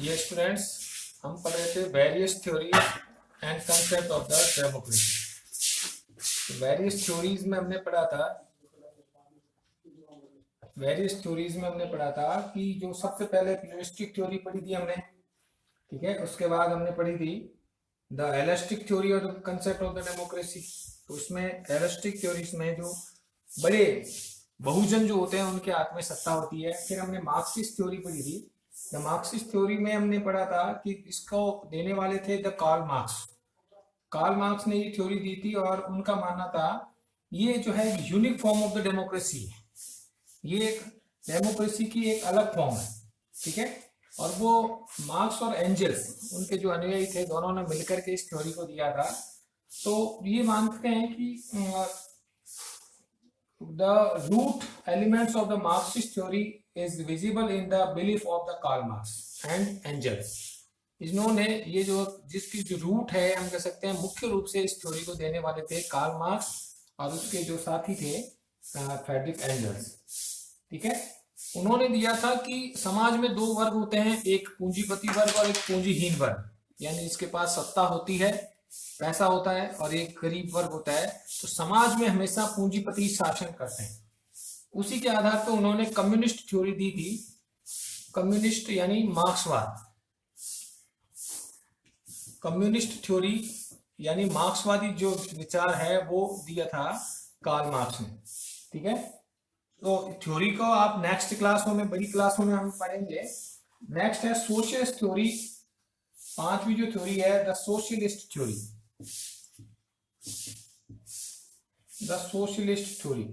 ये स्टूडेंट्स, हम पढ़ रहे थे various theories and concept of the democracy. Various theories में हमने पढ़ा था कि जो सबसे पहले प्लूरिस्टिक थ्योरी पढ़ी थी हमने, ठीक है। उसके बाद हमने पढ़ी थी द एलास्टिक थ्योरी और the concept of the democracy. तो उसमें एलास्टिक थ्योरीज में जो बड़े बहुजन जो होते हैं उनके हाथ में सत्ता होती है। फिर हमने मार्क्सिस्ट थ्योरी पढ़ी थी। द मार्क्सिस्ट थ्योरी में हमने पढ़ा था कि इसको देने वाले थे द कार्ल मार्क्स ने ये थ्योरी दी थी और उनका मानना था ये जो है unique form of the democracy है, ये एक डेमोक्रेसी की एक अलग फॉर्म है, ठीक है। और वो मार्क्स और एंजल्स उनके जो अनुयायी थे, दोनों ने मिलकर के इस थ्योरी को दिया था। तो ये मानते हैं कि the root elements of the Marxist theory is visible in the belief of the Karl Marx and Engels। इन्होंने ये जो जिसकी जो रूट है, हम कह सकते हैं मुख्य रूप से इस थ्योरी को देने वाले थे कार्ल मार्क्स और उसके जो साथी थे फ्रेडरिक एंजल्स, ठीक है। उन्होंने दिया था कि समाज में दो वर्ग होते हैं, एक पूंजीपति वर्ग और एक पूंजीहीन वर्ग, यानी इसके पास सत्ता होती है, पैसा होता है, और एक गरीब वर्ग होता है। तो समाज में हमेशा पूंजीपति शासन करते हैं। उसी के आधार पर उन्होंने कम्युनिस्ट थ्योरी दी थी। कम्युनिस्ट यानी मार्क्सवाद, कम्युनिस्ट थ्योरी यानी मार्क्सवादी जो विचार है वो दिया था कार्ल मार्क्स ने, ठीक है। तो थ्योरी को आप नेक्स्ट क्लासों में, बड़ी क्लासों में हम पढ़ेंगे। नेक्स्ट है सोशलिस्ट थ्योरी। पांचवी जो थ्योरी है the socialist theory. The socialist theory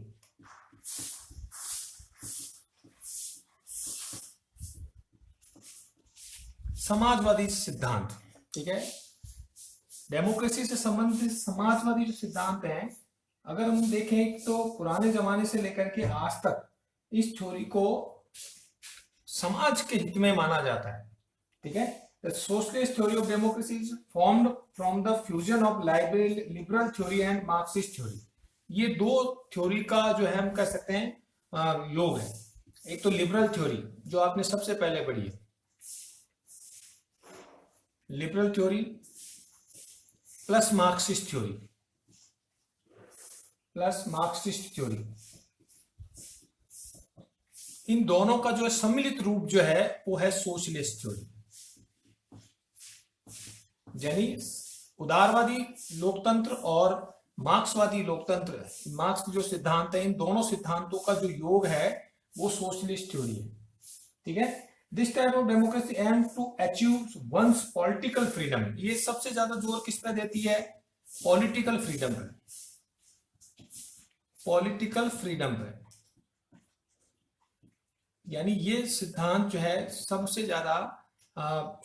Samajwadi सिद्धांत, ठीक है। डेमोक्रेसी से संबंधित समाजवादी जो सिद्धांत हैं, अगर हम देखें तो पुराने जमाने से लेकर के आज तक इस थ्योरी को समाज के हित में माना जाता है, ठीक है। The socialist theory of democracy is formed from the fusion of liberal theory and Marxist theory। ये दो थ्योरी का जो है हम कह सकते हैं योग है। एक तो लिबरल थ्योरी जो आपने सबसे पहले पढ़ी है, liberal theory plus Marxist theory, इन दोनों का जो सम्मिलित रूप जो है वो है सोशलिस्ट थ्योरी। यानी उदारवादी लोकतंत्र और मार्क्सवादी लोकतंत्र, मार्क्स जो सिद्धांत है, इन दोनों सिद्धांतों का जो योग है वो सोशलिस्ट थ्योरी है, ठीक है। This type of democracy aim to achieve once political freedom. ये सबसे ज्यादा जोर किस पे देती है? पॉलिटिकल फ्रीडम पे, पॉलिटिकल फ्रीडम पे। यानी ये सिद्धांत जो है सबसे ज्यादा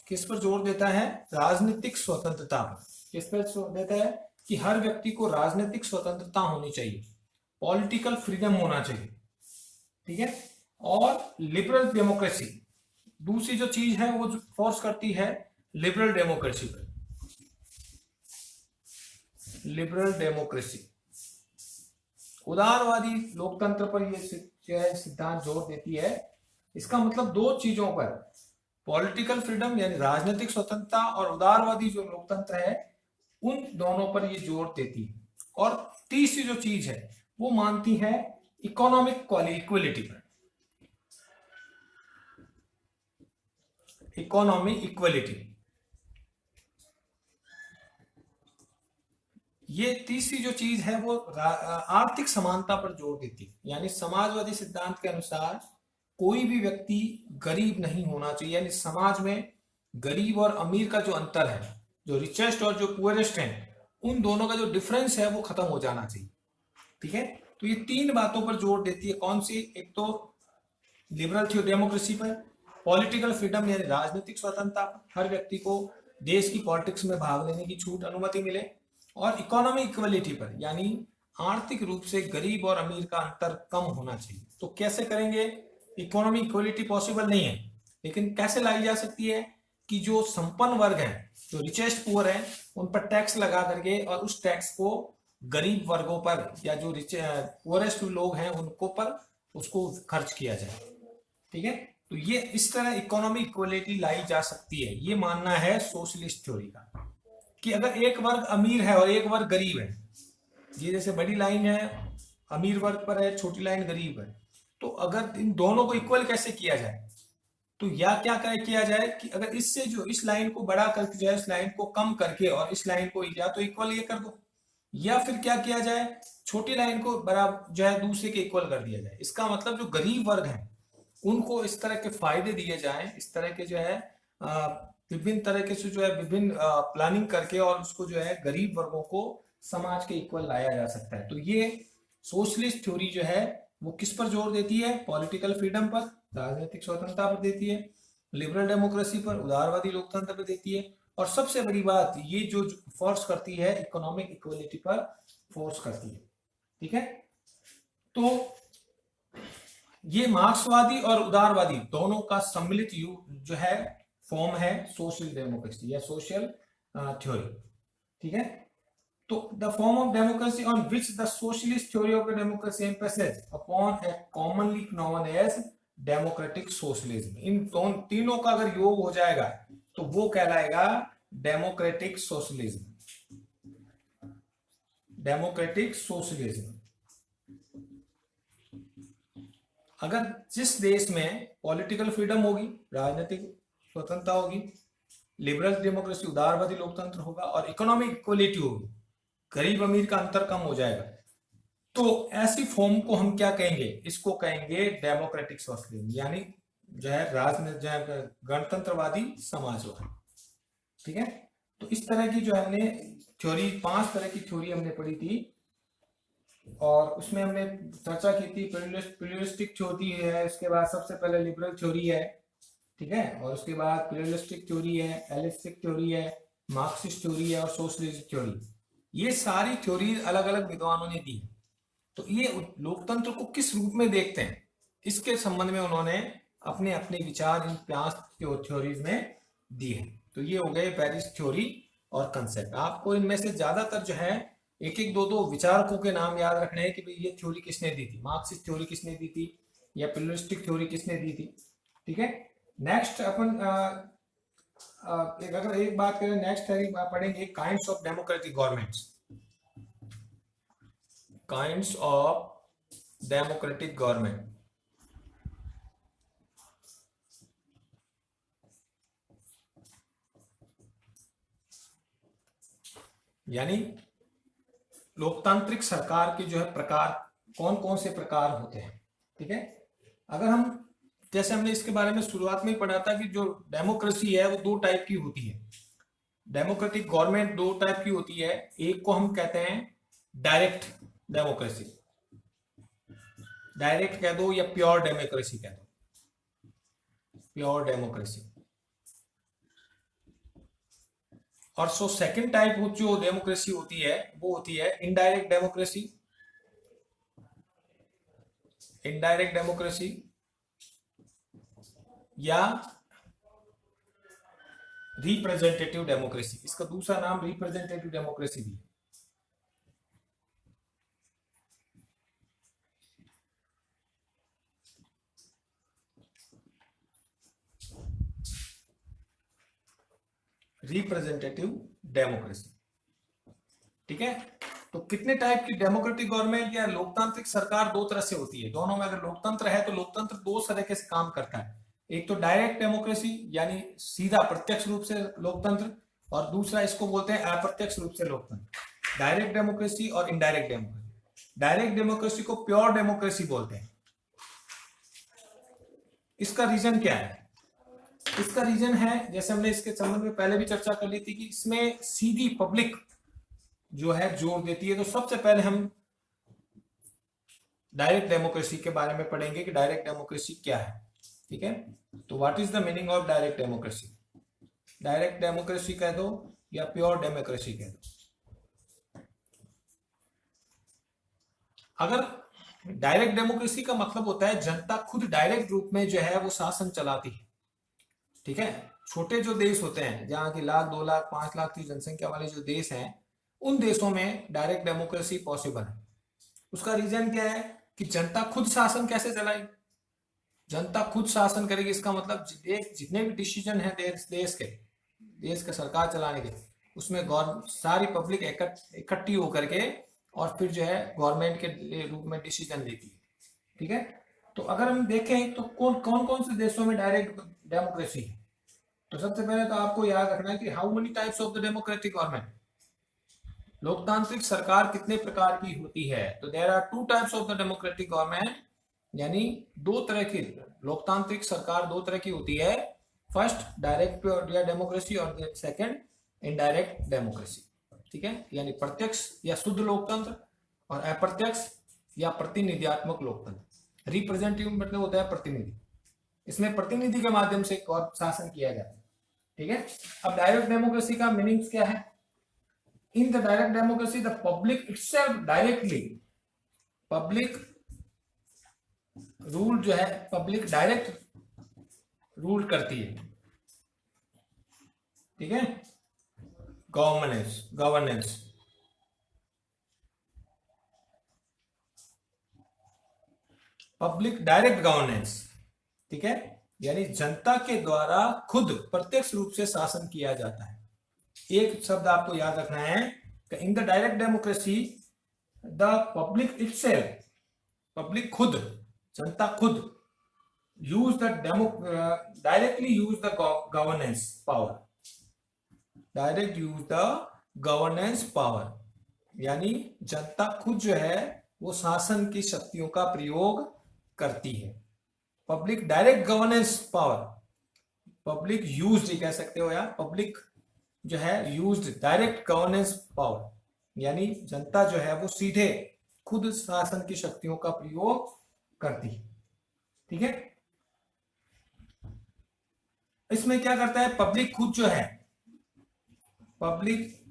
किस पर जोर देता है? राजनीतिक स्वतंत्रता पर। किस पर जोर देता है? कि हर व्यक्ति को राजनीतिक स्वतंत्रता होनी चाहिए, पॉलिटिकल फ्रीडम होना चाहिए, ठीक है। और लिबरल डेमोक्रेसी, दूसरी जो चीज है वो फोर्स करती है लिबरल डेमोक्रेसी पर। लिबरल डेमोक्रेसी उदारवादी लोकतंत्र पर ये सिद्धांत जोर देती है। इसका मतलब दो चीजों पर, पॉलिटिकल फ्रीडम यानी राजनीतिक स्वतंत्रता और उदारवादी जो लोकतंत्र है, उन दोनों पर ये जोर देती है। और तीसरी जो चीज है वो मानती है इकोनॉमिक इक्वलिटी पर, इकोनॉमी इक्वलिटी। ये तीसरी जो चीज है वो आर्थिक समानता पर जोर देती है। यानी समाजवादी सिद्धांत के अनुसार कोई भी व्यक्ति गरीब नहीं होना चाहिए, यानी समाज में गरीब और अमीर का जो अंतर है, जो रिचेस्ट और जो पुअरेस्ट हैं, उन दोनों का जो डिफरेंस है वो खत्म हो जाना चाहिए, ठीक है। तो ये तीन बातों पर जोर देती है। कौन सी? एक तो लिबरल डेमोक्रेसी पर, पॉलिटिकल फ्रीडम यानी राजनीतिक स्वतंत्रता, हर व्यक्ति को देश की पॉलिटिक्स में भाग लेने की छूट, अनुमति मिले, और इकोनॉमी इक्वलिटी पर, यानी आर्थिक रूप से गरीब और अमीर का अंतर कम होना चाहिए। तो कैसे करेंगे? इकोनॉमी इक्वलिटी पॉसिबल नहीं है, लेकिन कैसे लाई जा सकती है? कि जो संपन्न वर्ग है, जो रिचेस्ट पुअर है, उन पर टैक्स लगा करके और उस टैक्स को गरीब वर्गों पर या जो पुअरेस्ट लोग हैं उनको पर उसको खर्च किया जाए, ठीक है। तो ये इस तरह इकोनॉमिक इक्वलिटी लाई जा सकती है, ये मानना है सोशलिस्ट थ्योरी का, कि अगर एक वर्ग अमीर है और एक वर्ग गरीब है, ये जैसे बड़ी लाइन है अमीर वर्ग पर है, छोटी लाइन गरीब है, तो अगर इन दोनों को इक्वल कैसे किया जाए, तो या क्या किया जाए कि अगर इससे जो इस लाइन को बड़ा करके जो है इस लाइन को कम करके और इस लाइन को या तो इक्वल ये कर दो, या फिर क्या किया जाए छोटी लाइन को बराबर जो है दूसरे के इक्वल कर दिया जाए। इसका मतलब जो गरीब वर्ग है उनको इस तरह के फायदे दिए जाएं, इस तरह के जो है विभिन्न तरीके से जो है विभिन्न प्लानिंग करके और उसको जो है गरीब वर्गों को समाज के इक्वल लाया जा सकता है। तो ये सोशलिस्ट थ्योरी जो है वो किस पर जोर देती है, पॉलिटिकल फ्रीडम पर, राजनीतिक स्वतंत्रता पर देती है, लिबरल डेमोक्रेसी पर, उदारवादी लोकतंत्र पर देती है, और सबसे बड़ी बात ये जो फोर्स करती है इकोनॉमिक इक्वलिटी पर फोर्स करती है। ठीक है, तो ये मार्क्सवादी और उदारवादी दोनों का सम्मिलित जो है फॉर्म है सोशल डेमोक्रेसी या सोशल थ्योरी। ठीक है, तो the form of democracy on which the socialist theory of the democracy emphasizes upon a commonly known as democratic socialism। इन तीनों का अगर योग हो जाएगा तो वो कहलाएगा डेमोक्रेटिक सोशलिज्म। डेमोक्रेटिक सोशलिज्म अगर जिस देश में पॉलिटिकल फ्रीडम होगी, राजनीतिक स्वतंत्रता होगी, लिबरल डेमोक्रेसी उदारवादी लोकतंत्र होगा और इकोनॉमिक इक्वलिटी होगी, गरीब अमीर का अंतर कम हो जाएगा, तो ऐसी फॉर्म को हम क्या कहेंगे, इसको कहेंगे डेमोक्रेटिक सोशलिज्म, यानी जो है गणतंत्रवादी समाजवाद। ठीक है, तो इस तरह की जो हमने थ्योरी 5 तरह की थ्योरी हमने पढ़ी थी और उसमें हमने चर्चा की थी प्लूरलिस्टिक थ्योरी है, उसके बाद सबसे पहले लिबरल थ्योरी है, ठीक है, और उसके बाद प्लूरलिस्टिक थ्योरी है, एलिस्टिक थ्योरी है, मार्क्सिस्ट थ्योरी है और सोशलिस्ट थ्योरी। ये सारी थ्योरी अलग अलग विद्वानों ने दी। तो ये लोकतंत्र को किस रूप में देखते हैं इसके संबंध में उन्होंने अपने अपने विचार इन 5 थ्योरीज में दिए हैं। तो ये हो गए पेरिस थ्योरी और कंसेप्ट। आपको इनमें से ज्यादातर जो है एक एक दो दो विचारकों के नाम याद रखने हैं कि भाई ये थ्योरी किसने दी थी, मार्क्सिस्ट थ्योरी किसने दी थी या प्लूरलिस्टिक थ्योरी किसने दी थी। ठीक है, नेक्स्ट अपन अगर एक बात करें नेक्स्ट पढ़ेंगे kinds of democratic governments. Kinds of democratic government, यानी लोकतांत्रिक सरकार के जो है प्रकार कौन कौन से प्रकार होते हैं। ठीक है, अगर हम जैसे हमने इसके बारे में शुरुआत में ही पढ़ा था कि जो डेमोक्रेसी है वो 2 टाइप की होती है। डेमोक्रेटिक गवर्नमेंट 2 टाइप की होती है, एक को हम कहते हैं डायरेक्ट डेमोक्रेसी, डायरेक्ट कह दो या प्योर डेमोक्रेसी कह दो, प्योर डेमोक्रेसी। और सो सेकंड टाइप जो डेमोक्रेसी होती है वो होती है इनडायरेक्ट डेमोक्रेसी, इनडायरेक्ट डेमोक्रेसी या रिप्रेजेंटेटिव डेमोक्रेसी। इसका दूसरा नाम रिप्रेजेंटेटिव डेमोक्रेसी भी है। Representative democracy. ठीक है, तो कितने टाइप की डेमोक्रेटिक गवर्नमेंट या लोकतांत्रिक सरकार 2 तरह से होती है। दोनों में अगर लोकतंत्र है तो लोकतंत्र 2 तरीके से काम करता है, एक तो डायरेक्ट डेमोक्रेसी यानी सीधा प्रत्यक्ष रूप से लोकतंत्र, और दूसरा इसको बोलते हैं अप्रत्यक्ष रूप से लोकतंत्र, डायरेक्ट डेमोक्रेसी और इनडायरेक्ट डेमोक्रेसी। डायरेक्ट डेमोक्रेसी को प्योर डेमोक्रेसी बोलते हैं। इसका रीजन क्या है, इसका रीजन है जैसे हमने इसके संबंध में पहले भी चर्चा कर ली थी कि इसमें सीधी पब्लिक जो है जोर देती है। तो सबसे पहले हम डायरेक्ट डेमोक्रेसी के बारे में पढ़ेंगे कि डायरेक्ट डेमोक्रेसी क्या है। ठीक है, तो what is the meaning of direct democracy. Direct democracy कह दो या प्योर डेमोक्रेसी कह दो। अगर डायरेक्ट डेमोक्रेसी का मतलब होता है जनता खुद डायरेक्ट रूप में जो है वो शासन चलाती है। ठीक है, छोटे जो देश होते हैं जहां की 1 लाख 2 लाख 5 लाख की जनसंख्या वाले जो देश हैं उन देशों में डायरेक्ट डेमोक्रेसी पॉसिबल है। उसका रीजन क्या है कि जनता खुद शासन कैसे चलाएगी, जनता खुद शासन करेगी, इसका मतलब जितने भी डिसीजन है देश के सरकार चलाने के, उसमें सारी पब्लिक इकट्ठी होकर के और फिर जो है गवर्नमेंट के रूप में डिसीजन लेती है। ठीक है, तो अगर हम देखें तो कौन कौन से देशों में डायरेक्ट डेमोक्रेसी है, तो सबसे पहले तो आपको याद रखना है कि how many types of the democratic government, लोकतांत्रिक सरकार कितने प्रकार की होती है। तो there are two types of the democratic government, यानी दो तरह की लोकतांत्रिक सरकार दो तरह की होती है। फर्स्ट डायरेक्ट डेमोक्रेसी और सेकंड इनडायरेक्ट डेमोक्रेसी। ठीक है, यानी प्रत्यक्ष या शुद्ध लोकतंत्र और अप्रत्यक्ष या प्रतिनिधियात्मक लोकतंत्र। रिप्रेजेंटेटिव मतलब होता है प्रतिनिधि, इसमें प्रतिनिधि के माध्यम से शासन किया जाता है। ठीक है, अब डायरेक्ट डेमोक्रेसी का मीनिंग क्या है? In the direct democracy the public itself directly, public rule जो है पब्लिक डायरेक्ट रूल करती है। ठीक है, गवर्नेंस पब्लिक डायरेक्ट गवर्नेंस। ठीक है, यानी जनता के द्वारा खुद प्रत्यक्ष रूप से शासन किया जाता है। एक शब्द आपको याद रखना है कि in the direct democracy the public itself, public खुद, जनता खुद directly use the governance power, direct use the governance power, यानी जनता खुद जो है वो शासन की शक्तियों का प्रयोग करती है। Public direct governance power, public used कह सकते हो, या पब्लिक जो है यूज्ड डायरेक्ट गवर्नेंस पावर, यानी जनता जो है वो सीधे खुद शासन की शक्तियों का प्रयोग करती है। ठीक है, इसमें क्या करता है पब्लिक खुद जो है, पब्लिक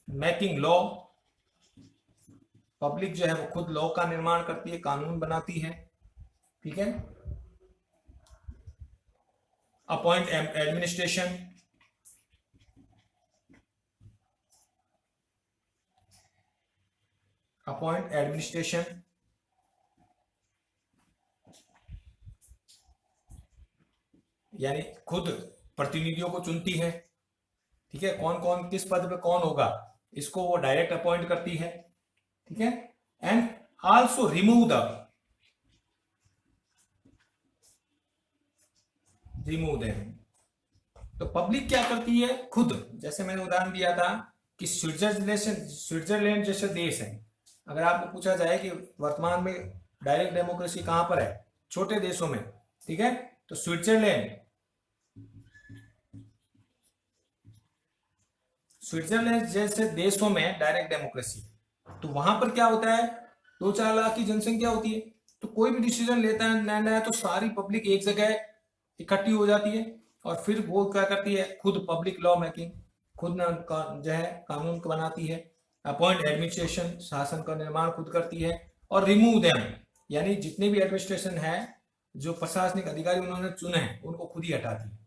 मेकिंग लॉ, पब्लिक जो है वो खुद लॉ का निर्माण करती है, कानून बनाती है। ठीक है, अपॉइंट एडमिनिस्ट्रेशन, अपॉइंट एडमिनिस्ट्रेशन, यानी खुद प्रतिनिधियों को चुनती है। ठीक है, कौन कौन किस पद पे कौन होगा इसको वो डायरेक्ट अपॉइंट करती है। ठीक है, एंड आल्सो रिमूव देम। तो पब्लिक क्या करती है खुद, जैसे मैंने उदाहरण दिया था कि स्विट्जरलैंड जैसे देश है, अगर आपको पूछा जाए कि वर्तमान में डायरेक्ट डेमोक्रेसी कहां पर है छोटे देशों में, ठीक है, तो स्विट्जरलैंड जैसे देशों में डायरेक्ट डेमोक्रेसी, तो वहां पर क्या होता है 2-4 लाख की जनसंख्या होती है, तो कोई भी डिसीजन लेता है तो सारी पब्लिक एक जगह इकट्ठी हो जाती है और फिर वो क्या करती है खुद पब्लिक लॉ मेकिंग, खुद जो है कानून बनाती है, अपॉइंट एडमिनिस्ट्रेशन शासन का निर्माण खुद करती है, और रिमूव देम, यानी जितने भी एडमिनिस्ट्रेशन है जो प्रशासनिक अधिकारी उन्होंने चुने हैं उनको खुद ही हटाती है,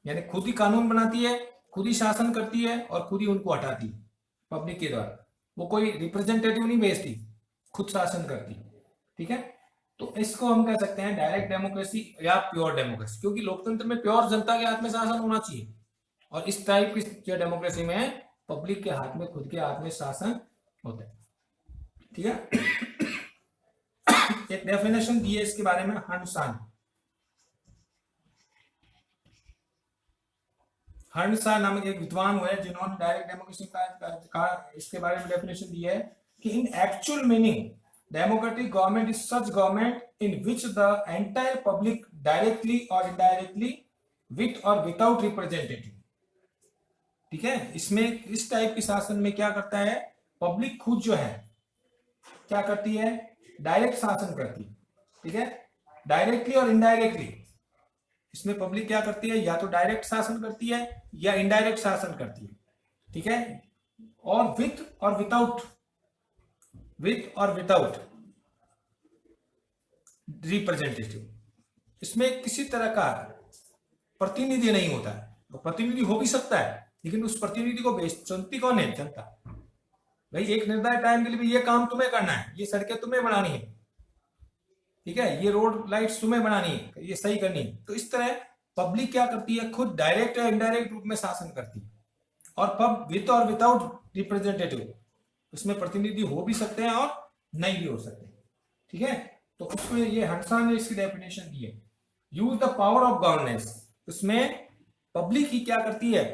यानी खुद ही कानून बनाती है, खुद ही शासन करती है और खुद ही उनको हटाती है पब्लिक के द्वारा। वो कोई रिप्रेजेंटेटिव नहीं भेजती, खुद शासन करती है। ठीक है, तो इसको हम कह सकते हैं डायरेक्ट डेमोक्रेसी या प्योर डेमोक्रेसी, क्योंकि लोकतंत्र में प्योर जनता के हाथ में शासन होना चाहिए, और इस टाइप की डेमोक्रेसी में पब्लिक के हाथ में, खुद के हाथ में शासन होता है। ठीक है, एक डेफिनेशन दी है इसके बारे में हर्नसा नामक एक विद्वान हुए जिन्होंने डायरेक्ट डेमोक्रेसी का इसके बारे में डेफिनेशन दी है कि इन actual meaning democratic government is such government in which the entire public directly और इनडायरेक्टली विथ और विदाउट रिप्रेजेंटेटिव। ठीक है, इसमें इस टाइप के शासन में क्या करता है पब्लिक खुद जो है क्या करती है डायरेक्ट शासन करती है। ठीक है, डायरेक्टली और इनडायरेक्टली इसमें पब्लिक क्या करती है, या तो डायरेक्ट शासन करती है या इनडायरेक्ट शासन करती है। ठीक है, और विथ और विदाउट रिप्रेजेंटेटिव, इसमें किसी तरह का प्रतिनिधि नहीं होता है। तो प्रतिनिधि हो भी सकता है लेकिन उस प्रतिनिधि को चुनती कौन है, जनता। भाई एक निर्धारित टाइम के लिए ये काम तुम्हें करना है, ये सड़कें तुम्हें बनानी है, ठीक है, ये रोड लाइट्स तुम्हें बनानी है, ये सही करनी है। तो इस तरह पब्लिक क्या करती है, खुद डायरेक्ट या इनडायरेक्ट रूप में शासन करती है। और पब विद और विदाउट रिप्रेजेंटेटिव, इसमें प्रतिनिधि हो भी सकते हैं और नहीं भी हो सकते। ठीक है, तो उसमें ये हंसा ने इसकी डेफिनेशन दी है, use the power of governance. इसमें पब्लिक ही क्या करती है,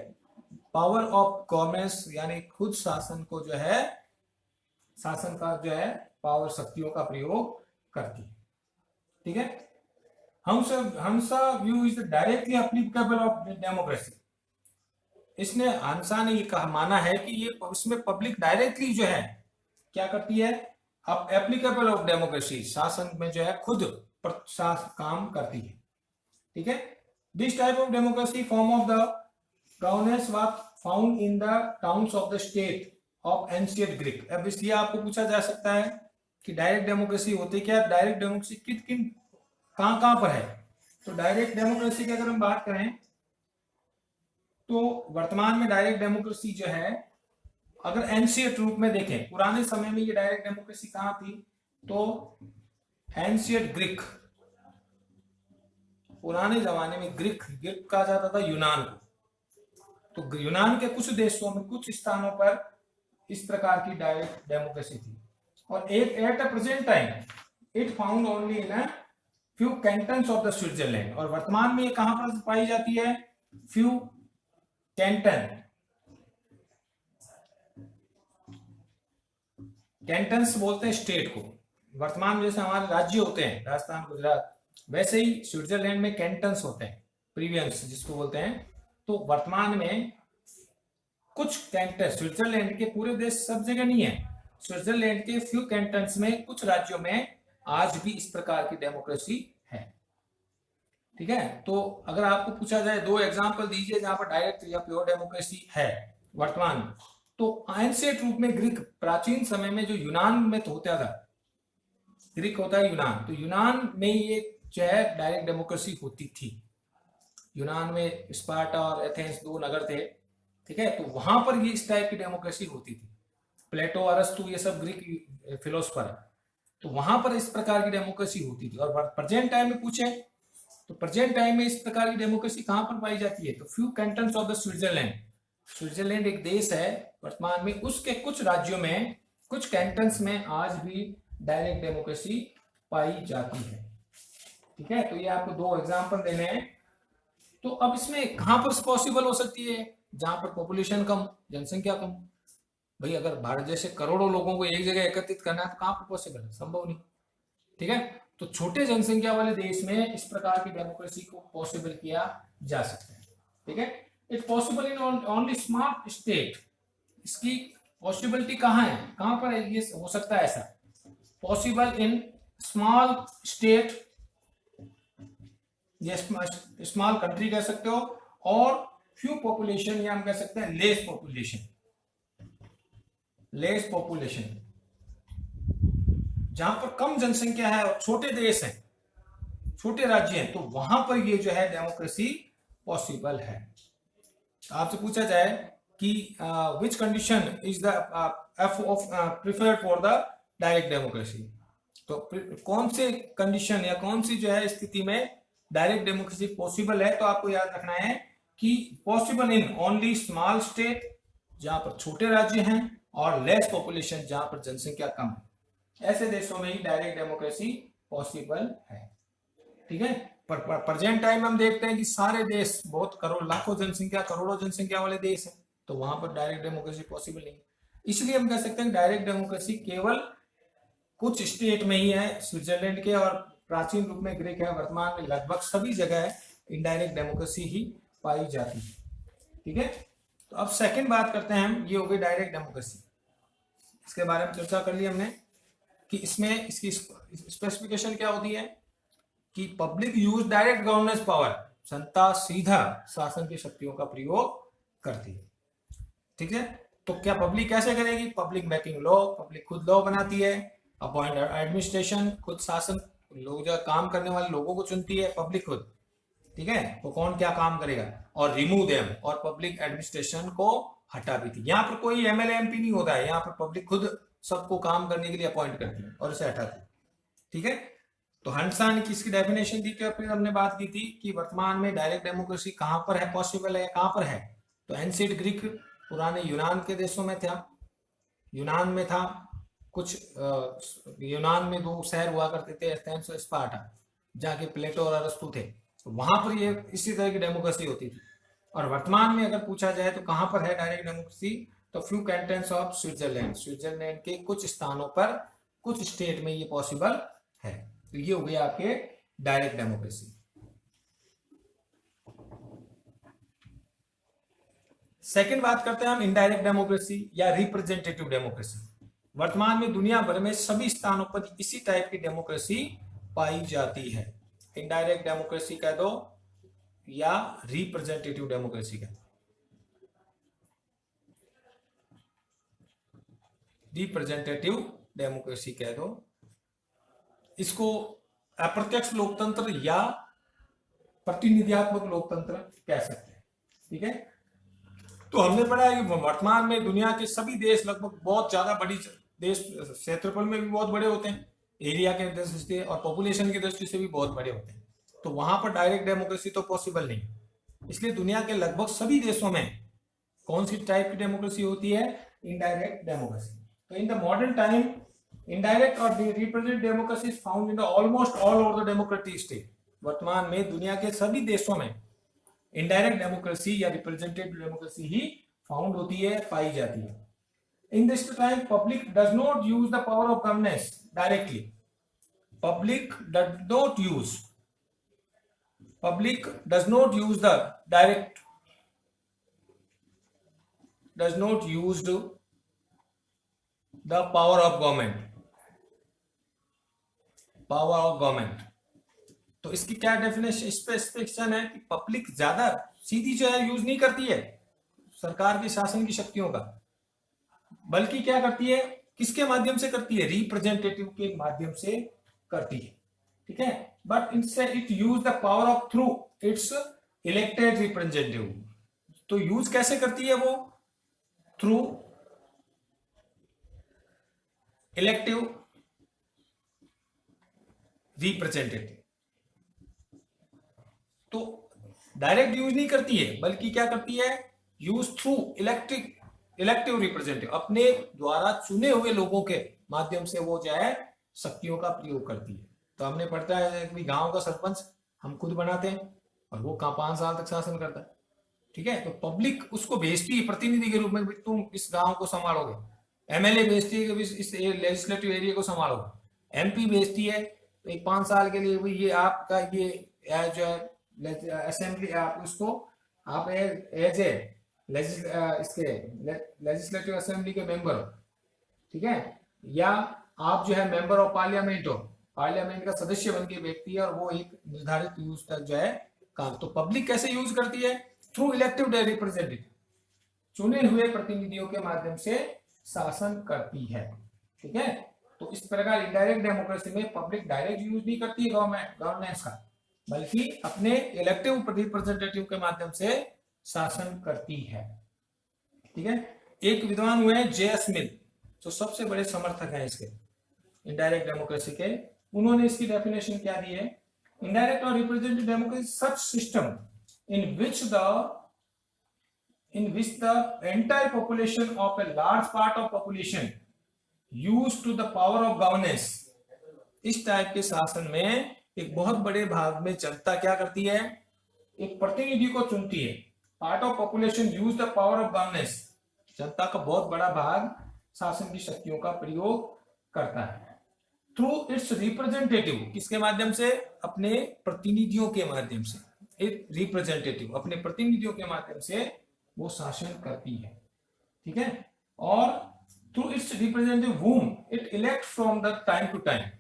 पावर ऑफ गवर्नेंस यानी खुद शासन को जो है, शासन का जो है पावर शक्तियों का प्रयोग करती है। ठीक है, हंसा view is directly applicable of democracy. इसने हंसा ने ये कहा, माना है कि ये इसमें पब्लिक डायरेक्टली जो है क्या करती है, अब एप्लीकेबल ऑफ डेमोक्रेसी, शासन में जो है खुद काम करती है। ठीक है, this type of democracy form of the governance was found in the towns of the state of ancient Greek. अब इसलिए आपको पूछा जा सकता है कि डायरेक्ट डेमोक्रेसी होती क्या, डायरेक्ट डेमोक्रेसी किन किन कहां पर है। तो डायरेक्ट डेमोक्रेसी की अगर हम बात करें तो वर्तमान में डायरेक्ट डेमोक्रेसी जो है, अगर एंशिएंट रूप में देखें, पुराने समय में ये डायरेक्ट डेमोक्रेसी कहां थी, तो एंशिएंट ग्रीक, पुराने जमाने में ग्रीक कहा जाता था यूनान को। तो यूनान के कुछ देशों में, कुछ स्थानों पर इस प्रकार की डायरेक्ट डेमोक्रेसी थी। और at a present time it found only in a few cantons of the Switzerland. और वर्तमान में ये कहां पर पाई जाती है, फ्यू कैंटन, कैंटन्स बोलते हैं स्टेट को। वर्तमान में जैसे हमारे राज्य होते हैं राजस्थान, गुजरात, वैसे ही स्विट्जरलैंड में कैंटन्स होते हैं, प्रीवियंस जिसको बोलते हैं। तो वर्तमान में कुछ कैंटन, स्विट्जरलैंड के पूरे देश सब जगह नहीं है, स्विट्जरलैंड के फ्यू कैंटन्स में, कुछ राज्यों में आज भी इस प्रकार की डेमोक्रेसी है। ठीक है, तो अगर आपको पूछा जाए दो एग्जांपल दीजिए जहां पर डायरेक्ट या प्योर डेमोक्रेसी है वर्तमान में, तो एंशिएंट रूप में ग्रीक, प्राचीन समय में जो यूनान में तो होता था, ग्रीक होता है यूनान, तो यूनान में ये जो है डायरेक्ट डेमोक्रेसी होती थी। यूनान में स्पार्टा और एथेंस दो नगर थे। ठीक है, तो वहां पर ये इस टाइप की डेमोक्रेसी होती थी। प्लेटो, अरस्तु, ये सब ग्रीक फिलोसफर है, तो वहां पर इस प्रकार की डेमोक्रेसी होती थी। और प्रेजेंट टाइम में पूछे तो प्रेजेंट टाइम में इस प्रकार की डेमोक्रेसी कहां पर पाई जाती है, तो few cantons of the Switzerland. Switzerland एक देश है वर्तमान में, उसके कुछ राज्यों में, कुछ कैंटन्स में आज भी डायरेक्ट डेमोक्रेसी पाई जाती है। ठीक है, तो ये आपको दो एग्जांपल देने हैं। तो अब इसमें कहां पर पॉसिबल हो सकती है, जहां पर पॉपुलेशन कम, जनसंख्या कम। भाई अगर भारत जैसे करोड़ों लोगों को एक जगह एकत्रित करना है तो कहां पर पॉसिबल है, संभव नहीं। ठीक है, तो छोटे जनसंख्या वाले देश में इस प्रकार की डेमोक्रेसी को पॉसिबल किया जा सकता है। ठीक है, it possible in only small state. इसकी पॉसिबिलिटी कहां है, कहां पर ये हो सकता है ऐसा, पॉसिबल इन स्मॉल स्टेट, ये स्मॉल कंट्री कह सकते हो, और फ्यू पॉपुलेशन, या हम कह सकते हैं लेस पॉपुलेशन, लेस पॉपुलेशन, जहां पर कम जनसंख्या है और छोटे देश हैं, छोटे राज्य हैं, तो वहां पर ये जो है डेमोक्रेसी पॉसिबल है। आपसे पूछा जाए कि which condition is the F of preferred for the direct democracy, तो कौन से कंडीशन या कौन सी जो है स्थिति में डायरेक्ट डेमोक्रेसी पॉसिबल है, तो आपको याद रखना है कि possible in only small state, जहां पर छोटे राज्य हैं, और लेस पॉपुलेशन, जहां पर जनसंख्या कम है। ऐसे देशों में ही डायरेक्ट डेमोक्रेसी पॉसिबल है। ठीक है, पर प्रेजेंट टाइम हम देखते हैं कि सारे देश बहुत लाखों जनसंख्या, करोड़ों जनसंख्या वाले देश हैं, तो वहां पर डायरेक्ट डेमोक्रेसी पॉसिबल नहीं। इसलिए हम कह सकते हैं डायरेक्ट डेमोक्रेसी केवल कुछ स्टेट में ही है, स्विट्जरलैंड के, और प्राचीन रूप में ग्रीक है। वर्तमान में लगभग सभी जगह इनडायरेक्ट डेमोक्रेसी ही पाई जाती है। ठीक है, तो अब सेकंड बात करते हैं हम, ये हो गई डायरेक्ट डेमोक्रेसी, इसके बारे में चर्चा कर ली हमने कि इसमें इसकी स्पेसिफिकेशन क्या होती है कि public use direct governance power, जनता सीधा शासन की शक्तियों का प्रयोग करती है। ठीक है, तो क्या पब्लिक कैसे करेगी, पब्लिक मेकिंग लॉ, पब्लिक खुद लॉ बनाती है, अपॉइंट एडमिनिस्ट्रेशन, खुद शासन, लोग जो काम करने वाले लोगों को चुनती है पब्लिक खुद। ठीक है, वो कौन क्या काम करेगा, और रिमूव देम, और पब्लिक एडमिनिस्ट्रेशन को हटा भी थी। यहाँ पर कोई एमएलए एमपी नहीं होता है, यहाँ पर पब्लिक खुद सबको काम करने के लिए अपॉइंट करती है और इसे हटाती है। ठीक है, तो हंसा ने किसकी डेफिनेशन दी थी, फिर हमने बात की थी कि वर्तमान में डायरेक्ट डेमोक्रेसी कहां पर है, पॉसिबल है, कहां पर है। तो एंशिएंट ग्रीक, पुराने यूनान के देशों में था, यूनान में था कुछ, यूनान में दो शहर हुआ करते थे, एथेंस और स्पार्टा, जहाँ के प्लेटो और अरस्तु थे। तो वहां पर ये इसी तरह की डेमोक्रेसी होती थी। और वर्तमान में अगर पूछा जाए तो कहां पर है डायरेक्ट डेमोक्रेसी, तो few cantons of Switzerland, Switzerland के कुछ स्थानों पर, कुछ स्टेट में ये पॉसिबल है। तो ये हो गया आपके डायरेक्ट डेमोक्रेसी। सेकंड बात करते हैं हम इनडायरेक्ट डेमोक्रेसी या रिप्रेजेंटेटिव डेमोक्रेसी। वर्तमान में दुनिया भर में सभी स्थानों पर इसी टाइप की डेमोक्रेसी पाई जाती है। इनडायरेक्ट डेमोक्रेसी कह दो या रिप्रेजेंटेटिव डेमोक्रेसी कह दो। रिप्रेजेंटेटिव डेमोक्रेसी कह दो, इसको अप्रत्यक्ष लोकतंत्र या प्रतिनिधियात्मक लोकतंत्र कह सकते हैं। ठीक है, तो हमने पढ़ा है कि वर्तमान में दुनिया के सभी देश लगभग बहुत ज्यादा बड़ी देश, क्षेत्रफल में भी बहुत बड़े होते हैं, एरिया के दृष्टि से और पॉपुलेशन की दृष्टि से भी बहुत बड़े होते हैं। तो वहां पर डायरेक्ट डेमोक्रेसी तो पॉसिबल नहीं, इसलिए दुनिया के लगभग सभी देशों में कौन सी टाइप की डेमोक्रेसी होती है, इनडायरेक्ट डेमोक्रेसी। तो in the modern time indirect और representative democracy is found in the almost all over the democratic state. वर्तमान में दुनिया के सभी देशों में इनडायरेक्ट डेमोक्रेसी या रिप्रेजेंटेटिव डेमोक्रेसी ही फाउंड होती है, पाई जाती है। In this time, public does not use the power of governance directly. Public does not use the direct, does not use the power of government. Power of government. तो इसकी क्या definition, specification है कि public ज्यादा सीधी जो है use नहीं करती है सरकार के शासन की शक्तियों का, बल्कि क्या करती है, किसके माध्यम से करती है, रिप्रेजेंटेटिव के माध्यम से करती है। ठीक है, बट इनसे it use the power of through it's elected representative. तो यूज कैसे करती है वो, थ्रू इलेक्टिव रिप्रेजेंटेटिव। तो डायरेक्ट यूज नहीं करती है, बल्कि क्या करती है, यूज थ्रू इलेक्टिव रिप्रेजेंटेटिव, अपने द्वारा चुने हुए लोगों के माध्यम से वो जो है शक्तियों का प्रयोग करती है। तो हमने पढ़ता है कि गांव का सरपंच हम खुद बनाते हैं और वो 5 साल तक शासन करता है। ठीक है, तो पब्लिक उसको भेजती है प्रतिनिधि के रूप में, तुम इस गांव को संभालोगे। एमएलए भेजती है कि इस लेजिस्लेटिव एरिया को संभालोगे। एमपी भेजती है तो एक 5 साल के लिए ये आपका ये जो है असेंबली, आप उसको आप एज ए इसके लेजिस्लेटिव असेंबली के मेंबर हो। ठीक है, या आप जो है मेंबर ऑफ पार्लियामेंट हो, पार्लियामेंट का सदस्य बन के व्यक्ति है और वो एक निर्धारित यूज तक जो है काम। तो पब्लिक कैसे यूज करती है, थ्रू इलेक्टिव रिप्रेजेंटेटिव, चुने हुए प्रतिनिधियों के माध्यम से शासन करती है। ठीक है, तो इस प्रकार इनडायरेक्ट डेमोक्रेसी में पब्लिक डायरेक्ट यूज नहीं करती है गवर्नेंस का, बल्कि अपने इलेक्टिव रिप्रेजेंटेटिव के माध्यम से शासन करती है। ठीक है, एक विद्वान हुए जे.एस. मिल, जो सबसे बड़े समर्थक हैं इसके इनडायरेक्ट डेमोक्रेसी के। उन्होंने इसकी डेफिनेशन क्या दी है, इनडायरेक्ट और representative democracy such system in which the entire population of a large part of population used to the power of governance। इस टाइप के शासन में एक बहुत बड़े भाग में जनता क्या करती है, एक प्रतिनिधि को चुनती है। Part of population use the power of governance, जनता का बहुत बड़ा भाग शासन की शक्तियों का प्रयोग करता है। थ्रू इट्स रिप्रेजेंटेटिव, किसके माध्यम से, अपने प्रतिनिधियों के माध्यम से। एक रिप्रेजेंटेटिव अपने प्रतिनिधियों के माध्यम से वो शासन करती है। ठीक है, और through its representative whom it elect from the time to time,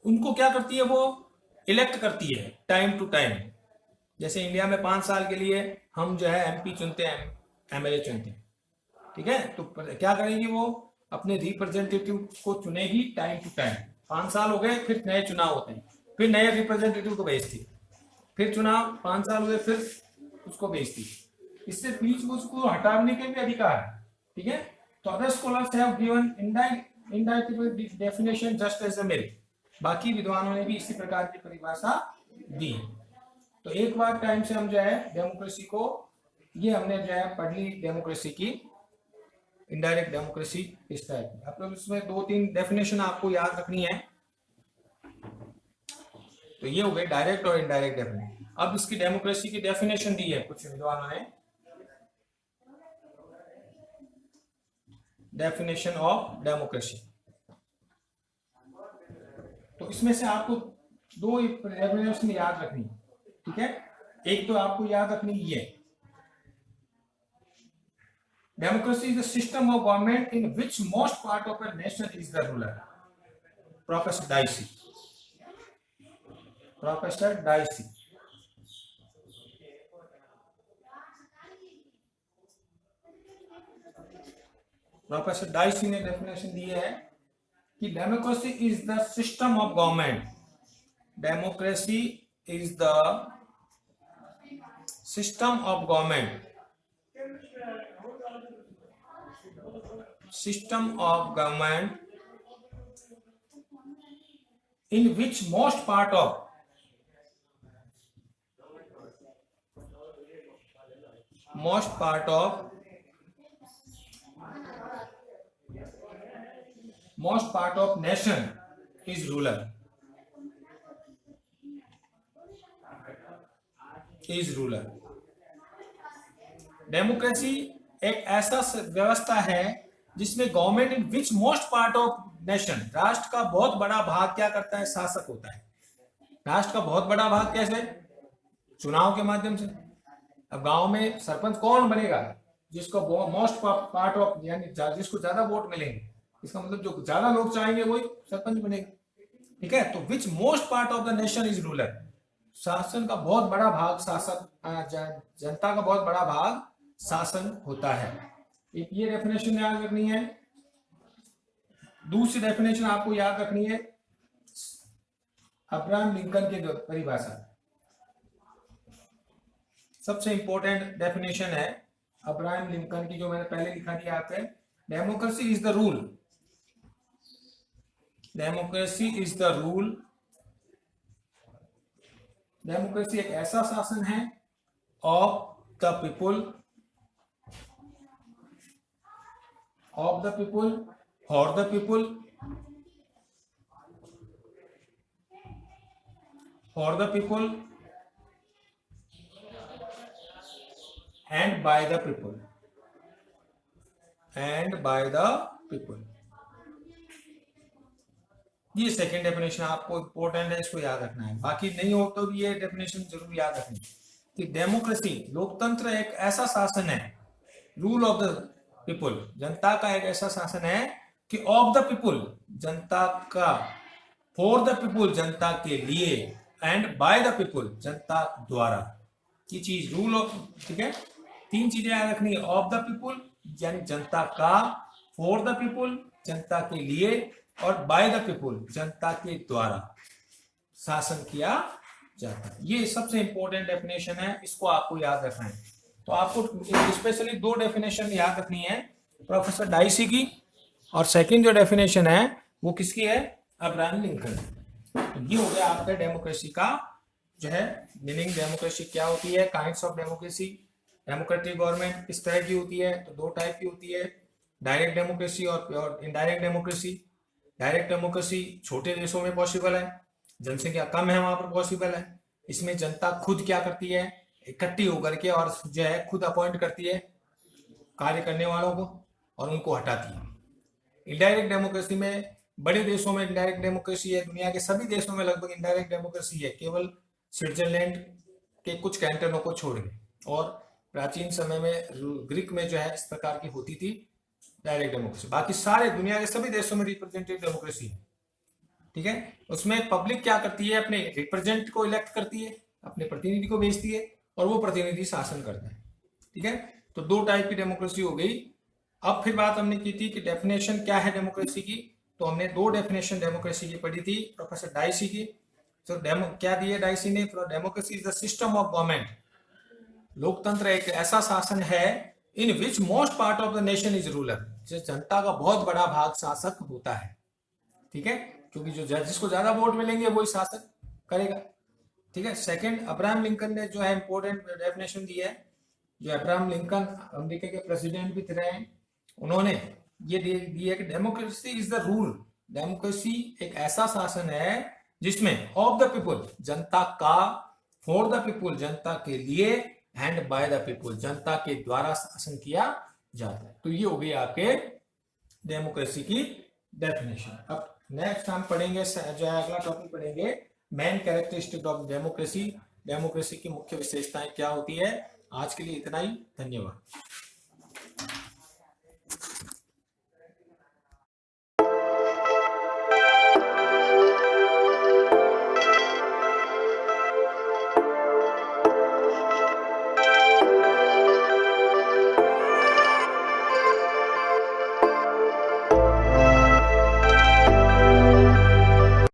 उनको क्या करती है, वो इलेक्ट करती है टाइम टू टाइम। जैसे इंडिया में 5 साल के लिए हम जो है एमपी चुनते हैं, एमएलए चुनते हैं। ठीक है, तो क्या करेंगे, वो अपने रिप्रेजेंटेटिव को चुनेगी टाइम टू टाइम। 5 साल हो गए, फिर नए चुनाव होते हैं, फिर नए रिप्रेजेंटेटिव को भेजती, फिर चुनाव 5 साल हुए, फिर उसको भेजती। इससे बीच में उसको हटाने के भी अधिकार है। ठीक है, तो other scholars have given indirect definition just as a Mill. बाकी विद्वानों ने भी इसी प्रकार की परिभाषा दी। तो एक बार टाइम से हम जो है डेमोक्रेसी को, ये हमने जो है पढ़ ली डेमोक्रेसी की, इनडायरेक्ट डेमोक्रेसी इस टाइप की। आप लोग इसमें 2-3 डेफिनेशन आपको याद रखनी है। तो ये हो गए डायरेक्ट और इनडायरेक्ट डेफिनेशन। अब इसकी डेमोक्रेसी की डेफिनेशन दी है कुछ विद्वानों ने, डेफिनेशन ऑफ डेमोक्रेसी। तो इसमें से आपको 2 डेफिनेशन याद रखनी, ठीक है। एक तो आपको याद रखनी ये, democracy is the system of government in which most part of a nation is the ruler. Professor dicey, professor dicey. Professor dicey ने डेफिनेशन दी है कि democracy is the system of government, democracy is the system of government, system of government in which most part of nation is ruler, democracy एक ऐसा व्यवस्था है जिसमें government in which most part of nation, राष्ट्र का बहुत बड़ा भाग क्या करता है, शासक होता है। राष्ट्र का बहुत बड़ा भाग कैसे, चुनाव के माध्यम से। अब गांव में सरपंच कौन बनेगा, जिसको मोस्ट पार्ट ऑफ, यानी जिसको ज्यादा वोट मिलेंगे, इसका मतलब जो ज्यादा लोग चाहेंगे वही सरपंच बनेगा, ठीक है। तो विच most part of the nation is ruler, शासन का बहुत बड़ा भाग शासक, जनता का बहुत बड़ा भाग शासन होता है। एक ये डेफिनेशन याद रखनी है। दूसरी डेफिनेशन आपको याद रखनी है अब्राहम लिंकन की परिभाषा, सबसे इंपॉर्टेंट डेफिनेशन है अब्राहम लिंकन की, जो मैंने पहले लिखा दिया आपको। Democracy is the rule, democracy is the rule, democracy एक ऐसा शासन है of the people, of the people, for the people, for the people and by the people, and by the people. ये सेकेंड डेफिनेशन आपको important है, इसको याद रखना है। बाकी नहीं हो तो भी ये डेफिनेशन जरूर याद रखनी कि डेमोक्रेसी, लोकतंत्र एक ऐसा शासन है, रूल ऑफ द पीपुल, जनता का एक ऐसा शासन है कि ऑफ द पीपुल, जनता का, फॉर द पीपुल, जनता के लिए, एंड बाय द पीपुल, जनता द्वारा। ये चीज रूल ऑफ, ठीक है। 3 चीजें याद रखनी है, ऑफ द पीपुल यानी जनता का, फॉर द पीपुल जनता के लिए, और बाय द पीपुल जनता के द्वारा शासन किया जाता है। ये सबसे इंपॉर्टेंट डेफिनेशन है, इसको आपको याद रखना है। तो आपको स्पेशली 2 डेफिनेशन याद रखनी है, प्रोफेसर डाइसी की, और सेकंड जो डेफिनेशन है वो किसकी है, अब्राहम लिंकन। तो ये हो गया आपका डेमोक्रेसी का जो है मीनिंग। डेमोक्रेसी क्या होती है, kinds of democracy, democratic government किस तरह की होती है, तो 2 टाइप की होती है, डायरेक्ट डेमोक्रेसी और इनडायरेक्ट डेमोक्रेसी। डायरेक्ट डेमोक्रेसी छोटे देशों में पॉसिबल है, जनसंख्या कम है वहां पर पॉसिबल है। इसमें जनता खुद क्या करती है, इकट्ठी होकर के, और जो है खुद अपॉइंट करती है कार्य करने वालों को और उनको हटाती है। इनडायरेक्ट डेमोक्रेसी में बड़े देशों में इनडायरेक्ट डेमोक्रेसी है, दुनिया के सभी देशों में लगभग इनडायरेक्ट डेमोक्रेसी है, केवल स्विट्जरलैंड के कुछ कैंटनों को छोड़ के। और प्राचीन समय में ग्रीक में जो है इस प्रकार की होती थी डायरेक्ट डेमोक्रेसी। बाकी सारे दुनिया के सभी देशों में रिप्रेजेंटेटिव डेमोक्रेसी है, ठीक है। उसमें पब्लिक क्या करती है, अपने रिप्रेजेंट को इलेक्ट करती है, अपने प्रतिनिधि को भेजती है, और वो प्रतिनिधि शासन करता है, ठीक है। तो 2 टाइप की डेमोक्रेसी हो गई। अब फिर बात हमने की थी कि डेफिनेशन क्या है डेमोक्रेसी की, तो हमने 2 डेफिनेशन डेमोक्रेसी की पढ़ी थी प्रोफेसर डाइसी की। तो क्या दिए डाइसी ने, democracy is the system of government, लोकतंत्र एक ऐसा शासन है in which most part of the nation is ruler, जिस जनता का बहुत बड़ा भाग शासक होता है, ठीक है। क्योंकि जो जिसको ज्यादा वोट मिलेंगे वही शासन करेगा। ठीक है। सेकंड, अब्राहम लिंकन ने जो है इंपॉर्टेंट डेफिनेशन दी है, जो अब्राहम लिंकन अमेरिका के प्रेसिडेंट भी रहे हैं, उन्होंने ये दी है कि democracy is the rule. Democracy एक ऐसा शासन है जिसमें ऑफ द पीपुल, जनता का, फॉर द पीपुल, जनता के लिए, एंड बाय द पीपुल, जनता के द्वारा शासन किया जाता है। तो ये हो गई आपके डेमोक्रेसी की डेफिनेशन। अब नेक्स्ट हम पढ़ेंगे, जो है अगला टॉपिक पढ़ेंगे, main characteristic of democracy. Democracy की मुख्य विशेषताएं क्या होती है। आज के लिए इतना ही, धन्यवाद।